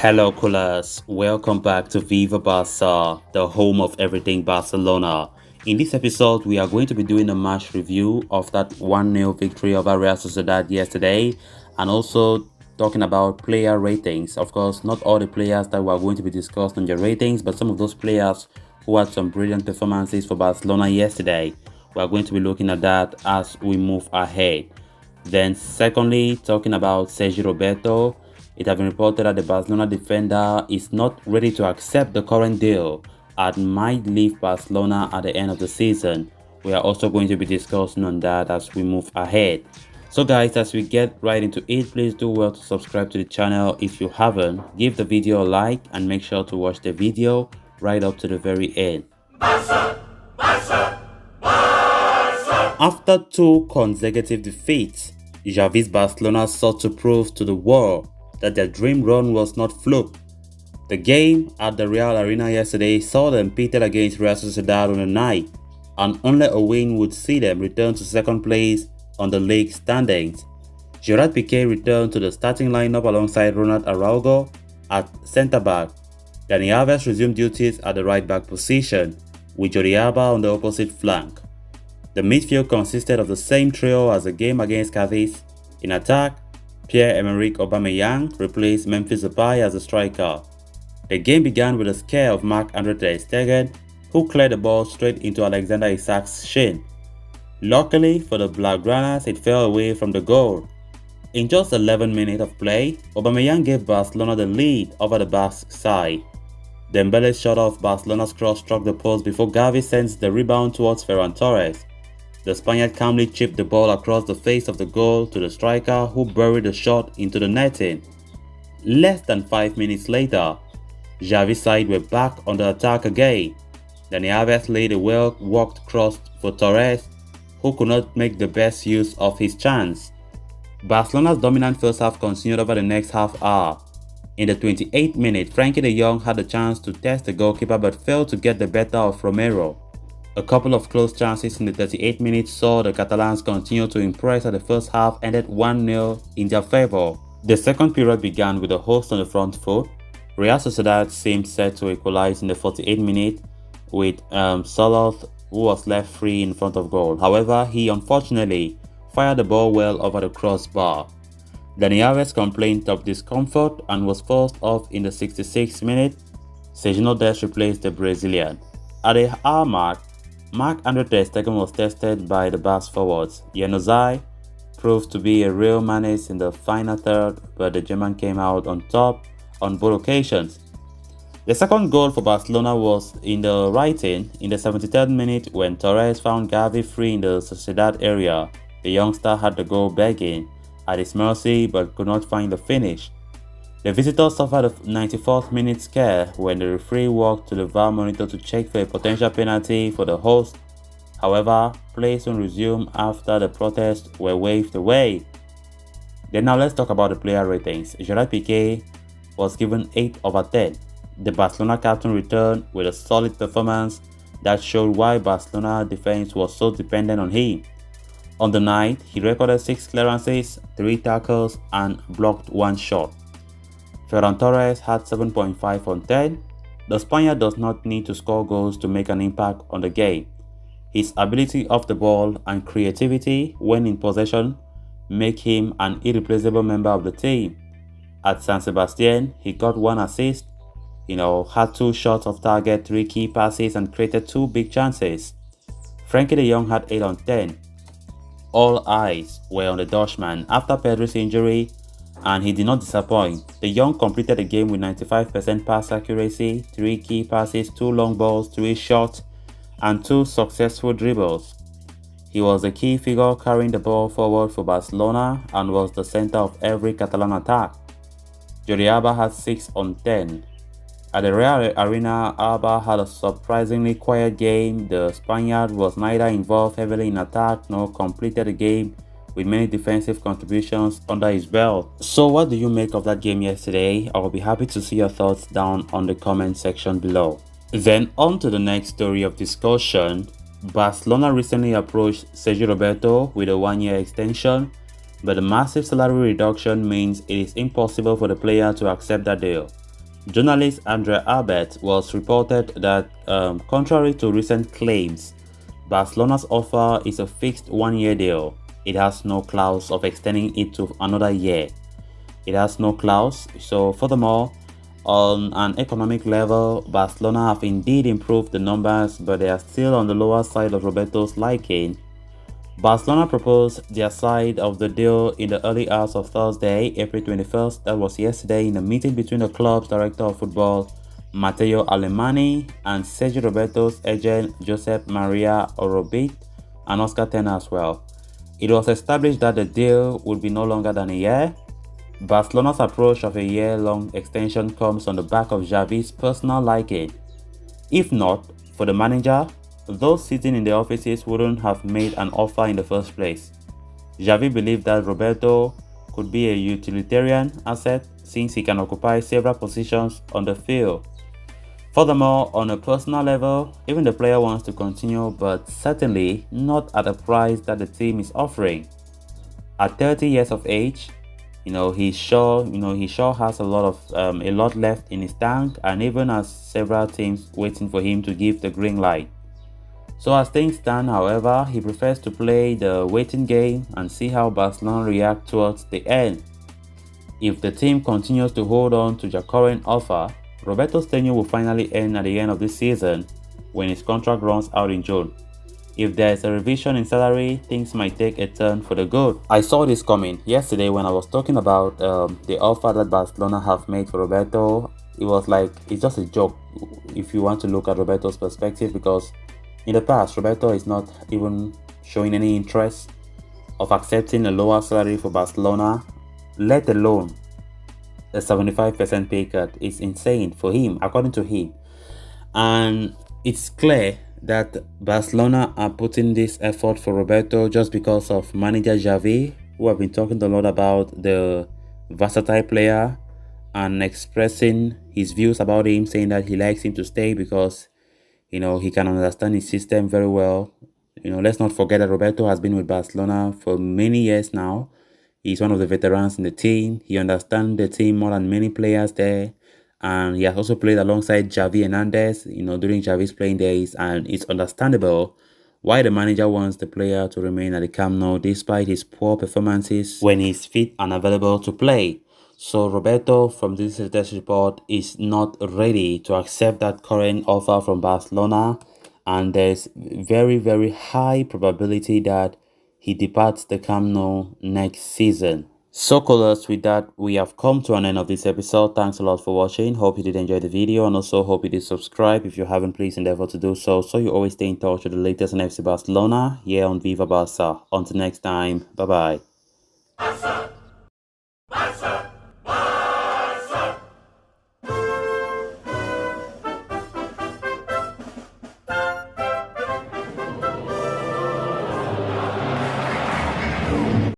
Hello, coolers. Welcome back to Viva Barça, the home of everything Barcelona. In this episode, we are going to be doing a match review of that 1-0 victory over Real Sociedad yesterday, and also talking about player ratings. Of course, not all the players that we are going to be discussing on their ratings, but some of those players who had some brilliant performances for Barcelona yesterday. We are going to be looking at that as we move ahead. Then secondly, talking about Roberto, it has been reported that the Barcelona defender is not ready to accept the current deal and might leave Barcelona at the end of the season. We are also going to be discussing on that as we move ahead. So guys, as we get right into it, please do well to subscribe to the channel if you haven't. Give the video a like and make sure to watch the video right up to the very end. Barça! Barça! Barça! After two consecutive defeats, Xavi's Barcelona sought to prove to the world that their dream run was not fluke. The game at the Real Arena yesterday saw them pitted against Real Sociedad on the night, and only a win would see them return to second place on the league standings. Gerard Piqué returned to the starting lineup alongside Ronald Araujo at centre-back. Dani Alves resumed duties at the right-back position, with Jordi Alba on the opposite flank. The midfield consisted of the same trio as the game against Cadiz. In attack, Pierre-Emerick Aubameyang replaced Memphis Depay as a striker. The game began with a scare of Marc-Andre ter Stegen, who cleared the ball straight into Alexander Isak's shin. Luckily for the Blaugranas, it fell away from the goal. In just 11 minutes of play, Aubameyang gave Barcelona the lead over the Basque side. Dembele's shot off Barcelona's cross struck the post before Gavi sends the rebound towards Ferran Torres. The Spaniard calmly chipped the ball across the face of the goal to the striker, who buried the shot into the netting. Less than 5 minutes later, Xavi's side were back on the attack again. Dani Alves laid a well-walked cross for Torres, who could not make the best use of his chance. Barcelona's dominant first half continued over the next half hour. In the 28th minute, Frenkie de Jong had the chance to test the goalkeeper but failed to get the better of Romero. A couple of close chances in the 38th minute saw the Catalans continue to impress as the first half ended 1-0 in their favour. The second period began with the hosts on the front foot. Real Sociedad seemed set to equalize in the 48th minute with Soloth, who was left free in front of goal. However, he unfortunately fired the ball well over the crossbar. Dani Alves complained of discomfort and was forced off in the 66th minute. Serginho Dest replaced the Brazilian. At the hour mark, Marc-Andre ter Stegen was tested by the Basque forwards. Januzaj proved to be a real menace in the final third, but the German came out on top on both occasions. The second goal for Barcelona was in the writing in the 73rd minute when Torres found Gavi free in the Sociedad area. The youngster had the goal begging at his mercy but could not find the finish. The visitors suffered a 94th minute scare when the referee walked to the VAR monitor to check for a potential penalty for the host. However, play soon resumed after the protests were waved away. Then now let's talk about the player ratings. Gerard Piqué was given 8 over 10. The Barcelona captain returned with a solid performance that showed why Barcelona defense was so dependent on him. On the night, he recorded 6 clearances, 3 tackles and blocked 1 shot. Ferran Torres had 7.5 on 10. The Spaniard does not need to score goals to make an impact on the game. His ability off the ball and creativity when in possession make him an irreplaceable member of the team. At San Sebastian, he got 1 assist, had 2 shots off target, 3 key passes and created 2 big chances. Frenkie de Jong had 8 on 10. All eyes were on the Dutchman after Pedri's injury, and he did not disappoint. De Jong completed the game with 95% pass accuracy, 3 key passes, 2 long balls, 3 shots, and 2 successful dribbles. He was a key figure carrying the ball forward for Barcelona and was the center of every Catalan attack. Jordi Alba had 6 on 10. At the Real Arena, Alba had a surprisingly quiet game. The Spaniard was neither involved heavily in attack nor completed the game with many defensive contributions under his belt. So what do you make of that game yesterday? I will be happy to see your thoughts down on the comment section below. Then on to the next story of discussion. Barcelona recently approached Sergio Roberto with a 1-year extension, but the massive salary reduction means it is impossible for the player to accept that deal. Journalist Andrea Albert was reported that, contrary to recent claims, Barcelona's offer is a fixed one-year deal. It has no clause of extending it to another year. It has no clause. So furthermore, on an economic level, Barcelona have indeed improved the numbers, but they are still on the lower side of Roberto's liking. Barcelona proposed their side of the deal in the early hours of Thursday, April 21st, that was yesterday, in a meeting between the club's director of football, Matteo Alemany, and Sergio Roberto's agent, Josep Maria Orobit, and Oscar Tena as well. It was established that the deal would be no longer than a year. Barcelona's approach of a year-long extension comes on the back of Xavi's personal liking. If not for the manager, those sitting in the offices wouldn't have made an offer in the first place. Xavi believed that Roberto could be a utilitarian asset since he can occupy several positions on the field. Furthermore, on a personal level, even the player wants to continue, but certainly not at a price that the team is offering. At 30 years of age, he sure has a lot left in his tank, and even has several teams waiting for him to give the green light. So as things stand, however, he prefers to play the waiting game and see how Barcelona react towards the end. If the team continues to hold on to their current offer, Roberto's tenure will finally end at the end of this season when his contract runs out in June. If there is a revision in salary, things might take a turn for the good. I saw this coming yesterday when I was talking about the offer that Barcelona have made for Roberto. It was like, it's just a joke if you want to look at Roberto's perspective, because in the past, Roberto is not even showing any interest of accepting a lower salary for Barcelona, let alone a 75% pay cut. Is insane for him, according to him. And it's clear that Barcelona are putting this effort for Roberto just because of manager Xavi, who have been talking a lot about the versatile player and expressing his views about him, saying that he likes him to stay because he can understand his system very well. Let's not forget that Roberto has been with Barcelona for many years now. He's one of the veterans in the team. He understands the team more than many players there. And he has also played alongside Xavi Hernandez, during Xavi's playing days. And it's understandable why the manager wants the player to remain at the Camp Nou despite his poor performances when he's fit and available to play. So Roberto, from this latest report, is not ready to accept that current offer from Barcelona, and there's very, very high probability that he departs the Camp Nou next season. So callers, with that, we have come to an end of this episode. Thanks a lot for watching. Hope you did enjoy the video, and also hope you did subscribe. If you haven't, please endeavor to do so you always stay in touch with the latest in FC Barcelona here on Viva Barça. Until next time, bye bye.